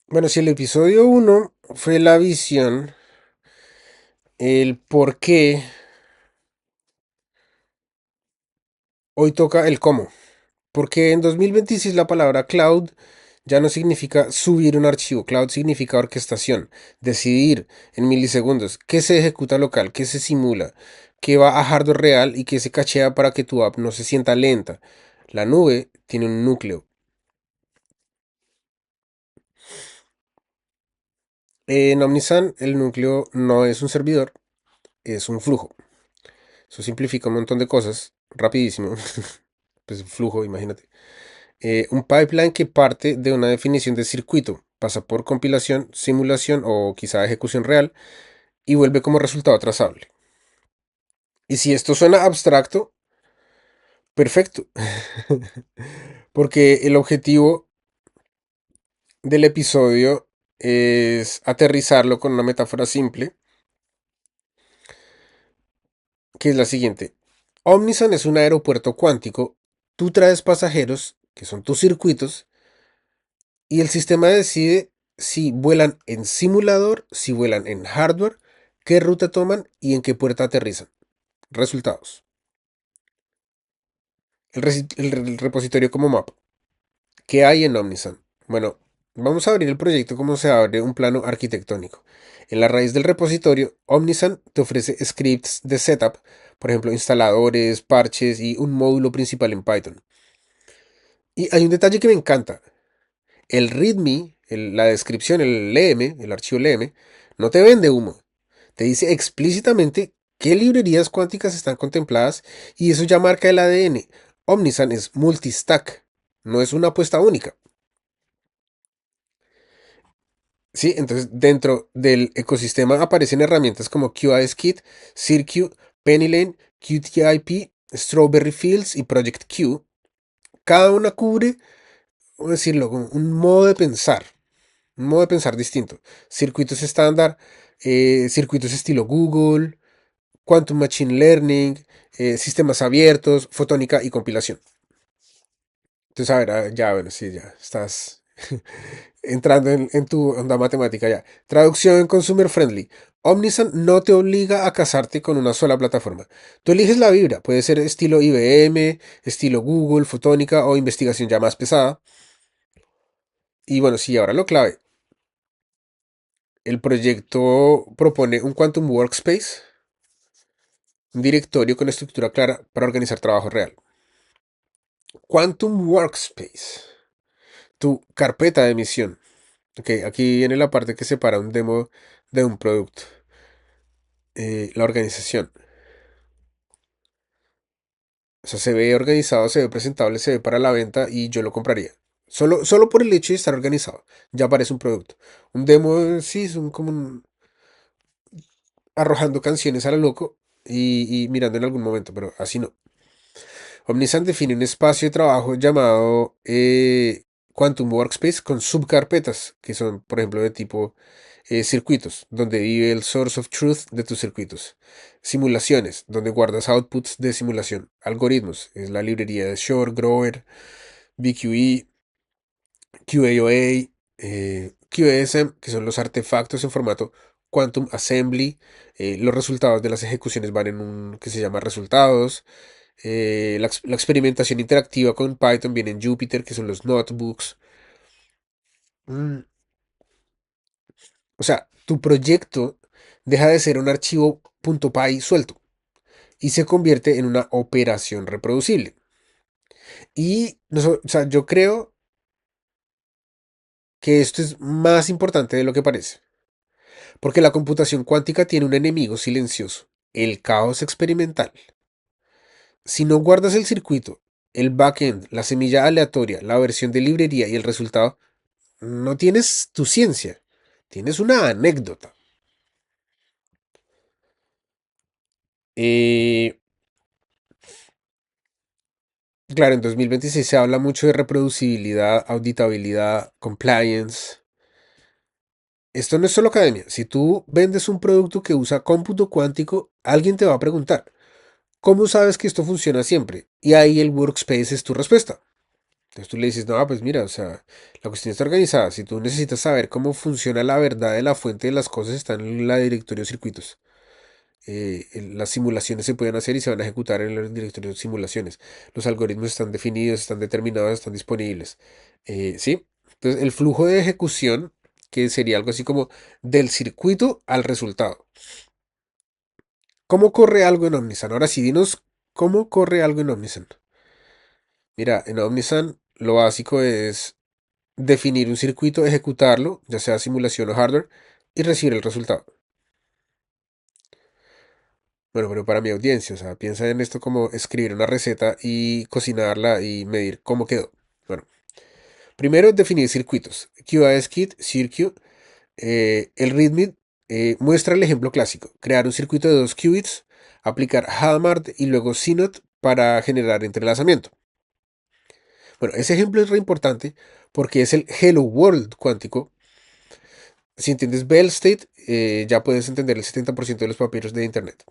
Bueno, si el episodio uno fue la visión, el por qué, hoy toca el cómo. Porque en 2026 la palabra cloud ya no significa subir un archivo. Cloud significa orquestación, decidir en milisegundos qué se ejecuta local, qué se simula, qué va a hardware real y qué se cachea para que tu app no se sienta lenta. La nube tiene un núcleo. En Omnisan el núcleo no es un servidor, es un flujo. Eso simplifica un montón de cosas, rapidísimo. Pues flujo, imagínate. Un pipeline que parte de una definición de circuito, pasa por compilación, simulación o quizá ejecución real y vuelve como resultado trazable. Y si esto suena abstracto, perfecto, porque el objetivo del episodio es aterrizarlo con una metáfora simple, que es la siguiente. Omnisan es un aeropuerto cuántico, tú traes pasajeros, que son tus circuitos, y el sistema decide si vuelan en simulador, si vuelan en hardware, qué ruta toman y en qué puerta aterrizan. Resultados. El repositorio como mapa. ¿Qué hay en Omnisan? Bueno, vamos a abrir el proyecto como se abre un plano arquitectónico. En la raíz del repositorio, Omnisan te ofrece scripts de setup, por ejemplo, instaladores, parches y un módulo principal en Python. Y hay un detalle que me encanta. El README, la descripción, el LM, el archivo LM, no te vende humo. Te dice explícitamente qué librerías cuánticas están contempladas y eso ya marca el ADN. Omnisan es multistack, no es una apuesta única. Sí, entonces dentro del ecosistema aparecen herramientas como QISKit, Circuit, Pennyline, QTIP, Strawberry Fields y Project Q. Cada una cubre, ¿cómo decirlo?, como un modo de pensar distinto. Circuitos estándar, circuitos estilo Google, Quantum Machine Learning, sistemas abiertos, fotónica y compilación. Entonces, a ver, ya, bueno, sí, ya estás entrando en tu onda matemática ya. Traducción consumer friendly. Omnisan no te obliga a casarte con una sola plataforma. Tú eliges la vibra, puede ser estilo IBM, estilo Google, fotónica o investigación ya más pesada. Y bueno, sí, ahora lo clave. El proyecto propone un Quantum Workspace, un directorio con estructura clara para organizar trabajo real. Quantum Workspace, tu carpeta de emisión. Ok, aquí viene la parte que separa un demo de un producto. La organización. O sea, se ve organizado, se ve presentable, se ve para la venta y yo lo compraría. Solo por el hecho de estar organizado. Ya parece un producto. Un demo, sí, es arrojando canciones a lo loco y mirando en algún momento, pero así no. Omnisan define un espacio de trabajo llamado Quantum Workspace con subcarpetas, que son, por ejemplo, de tipo circuitos, donde vive el source of truth de tus circuitos. Simulaciones, donde guardas outputs de simulación. Algoritmos, es la librería de Shor, Grover, BQE, QAOA, QASM, que son los artefactos en formato Quantum Assembly. Los resultados de las ejecuciones van en un que se llama resultados. La experimentación interactiva con Python viene en Jupyter, que son los notebooks. Mm, O sea, tu proyecto deja de ser un archivo .py suelto y se convierte en una operación reproducible. Y o sea, yo creo que esto es más importante de lo que parece, porque la computación cuántica tiene un enemigo silencioso, el caos experimental. Si no guardas el circuito, el backend, la semilla aleatoria, la versión de librería y el resultado, no tienes tu ciencia, tienes una anécdota. Eh, claro, en 2026 se habla mucho de reproducibilidad, auditabilidad, compliance. Esto no es solo academia. Si tú vendes un producto que usa cómputo cuántico, alguien te va a preguntar, ¿cómo sabes que esto funciona siempre? Y ahí el workspace es tu respuesta. Entonces tú le dices, no, pues mira, o sea, la cuestión está organizada. Si tú necesitas saber cómo funciona la verdad de la fuente de las cosas, está en la directorio de circuitos. Las simulaciones se pueden hacer y se van a ejecutar en el directorio de simulaciones. Los algoritmos están definidos, están determinados, están disponibles. ¿Sí? Entonces, el flujo de ejecución, que sería algo así como del circuito al resultado. ¿Cómo corre algo en Omnisan? Ahora sí, dinos cómo corre algo en Omnisan. Mira, en Omnisan lo básico es definir un circuito, ejecutarlo, ya sea simulación o hardware, y recibir el resultado. Bueno, pero para mi audiencia, o sea, piensa en esto como escribir una receta y cocinarla y medir cómo quedó. Bueno, primero definir circuitos. QASKit, Circuit, el README muestra el ejemplo clásico. Crear un circuito de dos qubits, aplicar Hadamard y luego CNOT para generar entrelazamiento. Bueno, ese ejemplo es re importante porque es el Hello World cuántico. Si entiendes Bell State, ya puedes entender el 70% de los papiros de Internet.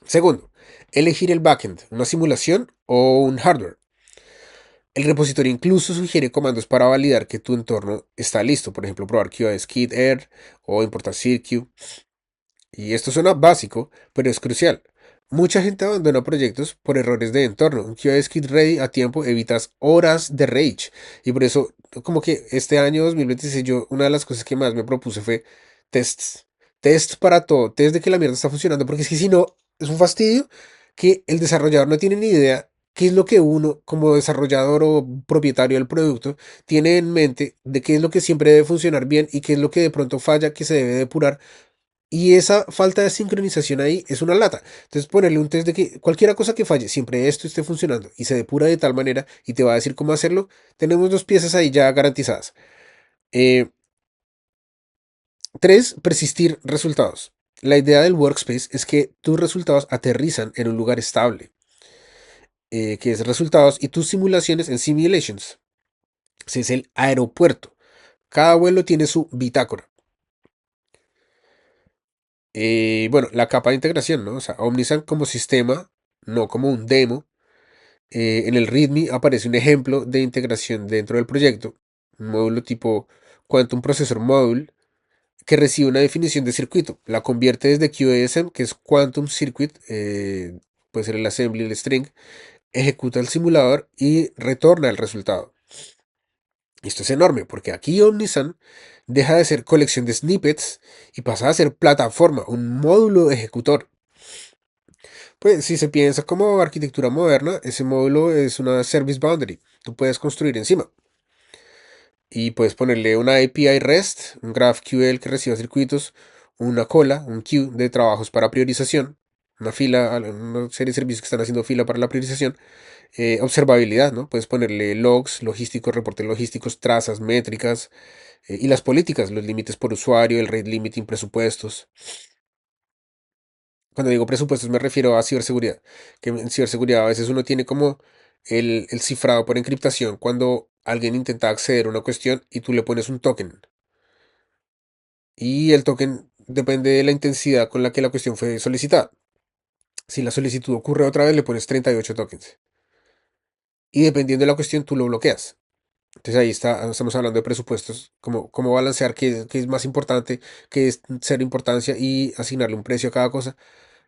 Segundo, elegir el backend, una simulación o un hardware. El repositorio incluso sugiere comandos para validar que tu entorno está listo, por ejemplo, probar QoS Air o importar Circuit. Y esto suena básico, pero es crucial. Mucha gente abandona proyectos por errores de entorno. Un QoS Ready a tiempo evitas horas de rage. Y por eso, como que este año 2026, yo, una de las cosas que más me propuse fue tests. Tests para todo. Test de que la mierda está funcionando. Porque es que si no, es un fastidio que el desarrollador no tiene ni idea qué es lo que uno, como desarrollador o propietario del producto, tiene en mente de qué es lo que siempre debe funcionar bien y qué es lo que de pronto falla, que se debe depurar y esa falta de sincronización ahí es una lata. Entonces ponerle un test de que cualquier cosa que falle, siempre esto esté funcionando y se depura de tal manera y te va a decir cómo hacerlo, tenemos dos piezas ahí ya garantizadas. Eh, Tres, persistir resultados. La idea del workspace es que tus resultados aterrizan en un lugar estable, que es resultados y tus simulaciones en simulations. Ese es el aeropuerto. Cada vuelo tiene su bitácora. Bueno, la capa de integración, ¿no? O sea, Omnisan como sistema, no como un demo. En el README aparece un ejemplo de integración dentro del proyecto, un módulo tipo Quantum Processor Module, que recibe una definición de circuito. La convierte desde QASM, que es Quantum Circuit, puede ser el assembly, el string, ejecuta el simulador y retorna el resultado. Esto es enorme, porque aquí Omnisan deja de ser colección de snippets y pasa a ser plataforma, un módulo ejecutor. Pues si se piensa como arquitectura moderna, ese módulo es una service boundary. Tú puedes construir encima y puedes ponerle una API REST, un GraphQL que reciba circuitos, una cola, un queue de trabajos para priorización, una fila, una serie de servicios que están haciendo fila para la priorización, observabilidad, ¿no? Puedes ponerle logs, logísticos, reportes logísticos, trazas, métricas y las políticas, los límites por usuario, el rate limiting, presupuestos. Cuando digo presupuestos me refiero a ciberseguridad, que en ciberseguridad a veces uno tiene como el cifrado por encriptación cuando alguien intenta acceder a una cuestión y tú le pones un token. Y el token depende de la intensidad con la que la cuestión fue solicitada. Si la solicitud ocurre otra vez, le pones 38 tokens. Y dependiendo de la cuestión, tú lo bloqueas. Entonces ahí está, estamos hablando de presupuestos, cómo balancear qué es más importante, qué es ser importancia y asignarle un precio a cada cosa.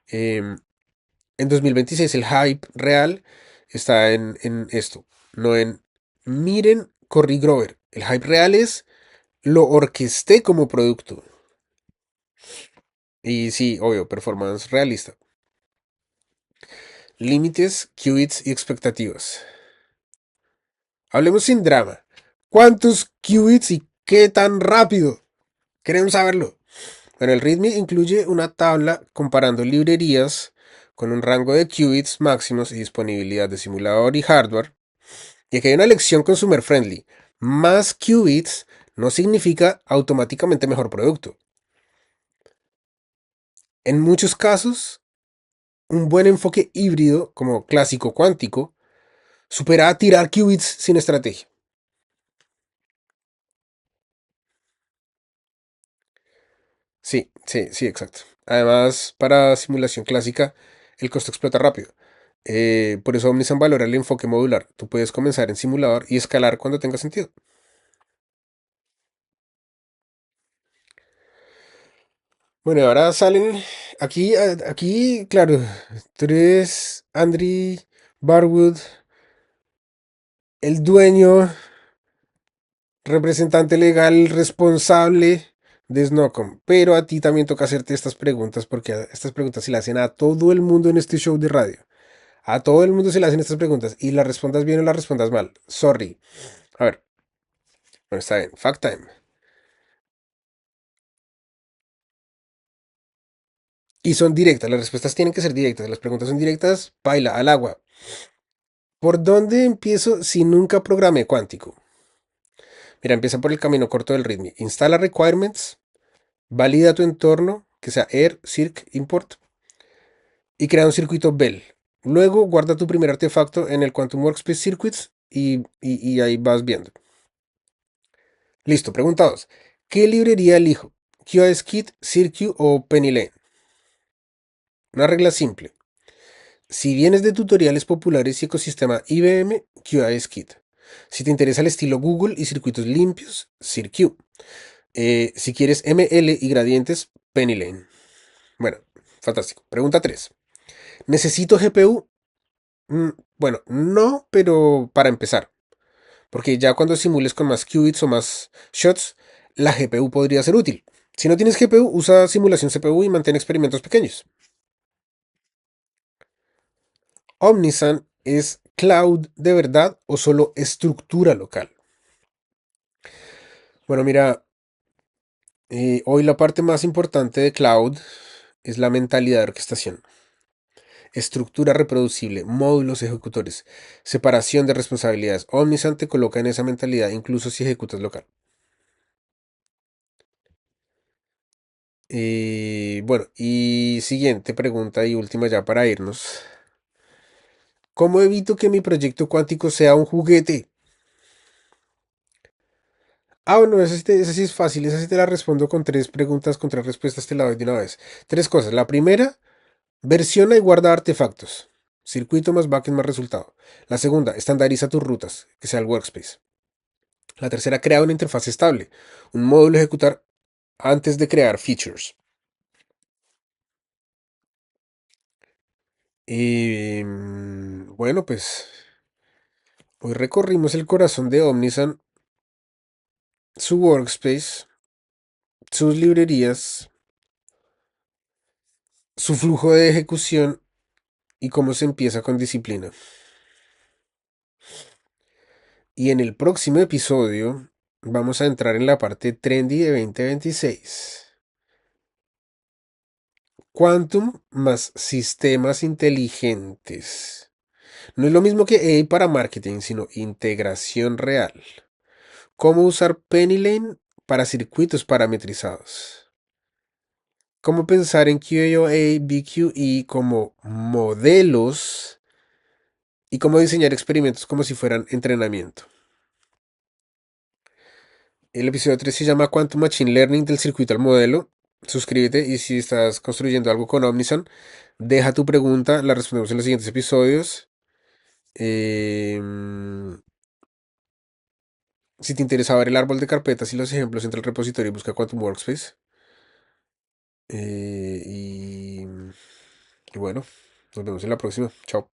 Em, En 2026 el hype real está en esto, no en miren Cory Grover. El hype real es lo orquesté como producto. Y sí, obvio, performance realista. Límites, qubits y expectativas. Hablemos sin drama. ¿Cuántos qubits y qué tan rápido? Queremos saberlo. Bueno, el README incluye una tabla comparando librerías con un rango de qubits máximos y disponibilidad de simulador y hardware. Y aquí hay una lección consumer friendly. Más qubits no significa automáticamente mejor producto. En muchos casos, un buen enfoque híbrido, como clásico cuántico, supera a tirar qubits sin estrategia. Sí, exacto. Además, para simulación clásica, el costo explota rápido. Por eso Omnisan valora el enfoque modular. Tú puedes comenzar en simulador y escalar cuando tenga sentido. Bueno, y ahora salen aquí, claro, tú eres Andrew Barwood, el dueño, representante legal responsable de Snocom. Pero a ti también toca hacerte estas preguntas porque estas preguntas se le hacen a todo el mundo en este show de radio. A todo el mundo se le hacen estas preguntas y las respondas bien o las respondas mal. Sorry. A ver, bueno, está bien. Fact time. Y son directas, las respuestas tienen que ser directas. Las preguntas son directas, baila, al agua. ¿Por dónde empiezo si nunca programé cuántico? Mira, empieza por el camino corto del ritmo. Instala requirements, valida tu entorno, que sea air, circ, import, y crea un circuito Bell. Luego guarda tu primer artefacto en el Quantum Workspace Circuits y ahí vas viendo. Listo, pregunta 2. ¿Qué librería elijo? QoSKit, Circuit o PennyLane. Una regla simple. Si vienes de tutoriales populares y ecosistema IBM, QoSKit. Si te interesa el estilo Google y circuitos limpios, Circuit. Si quieres ML y gradientes, PennyLane. Bueno, fantástico. Pregunta 3. ¿Necesito GPU? Mm, bueno, no, pero para empezar. Porque ya cuando simules con más qubits o más shots, la GPU podría ser útil. Si no tienes GPU, usa simulación CPU y mantén experimentos pequeños. Omnisan es cloud de verdad o solo estructura local. Bueno, mira, hoy la parte más importante de cloud es la mentalidad de orquestación. Estructura reproducible, módulos ejecutores, separación de responsabilidades. Omnisan te coloca en esa mentalidad incluso si ejecutas local. Bueno, y siguiente pregunta y última ya para irnos. ¿Cómo evito que mi proyecto cuántico sea un juguete? Ah, bueno, esa sí es fácil. Esa sí te la respondo con tres preguntas, con tres respuestas te la doy de una vez. Tres cosas. La primera, versiona y guarda artefactos. Circuito más backend más resultado. La segunda, estandariza tus rutas, que sea el workspace. La tercera, crea una interfaz estable, un módulo a ejecutar antes de crear features. Bueno, pues hoy recorrimos el corazón de Omnisan, su workspace, sus librerías, su flujo de ejecución y cómo se empieza con disciplina. Y en el próximo episodio vamos a entrar en la parte trendy de 2026. Quantum más sistemas inteligentes. No es lo mismo que AI para marketing, sino integración real. Cómo usar PennyLane para circuitos parametrizados. Cómo pensar en QAOA, BQE como modelos y cómo diseñar experimentos como si fueran entrenamiento. El episodio 3 se llama Quantum Machine Learning del circuito al modelo. Suscríbete y si estás construyendo algo con Omnisan, deja tu pregunta, la respondemos en los siguientes episodios. Em, si te interesa ver el árbol de carpetas y los ejemplos entre el repositorio, busca Quantum Workspace. Eh, y, y bueno, nos vemos en la próxima. Chao.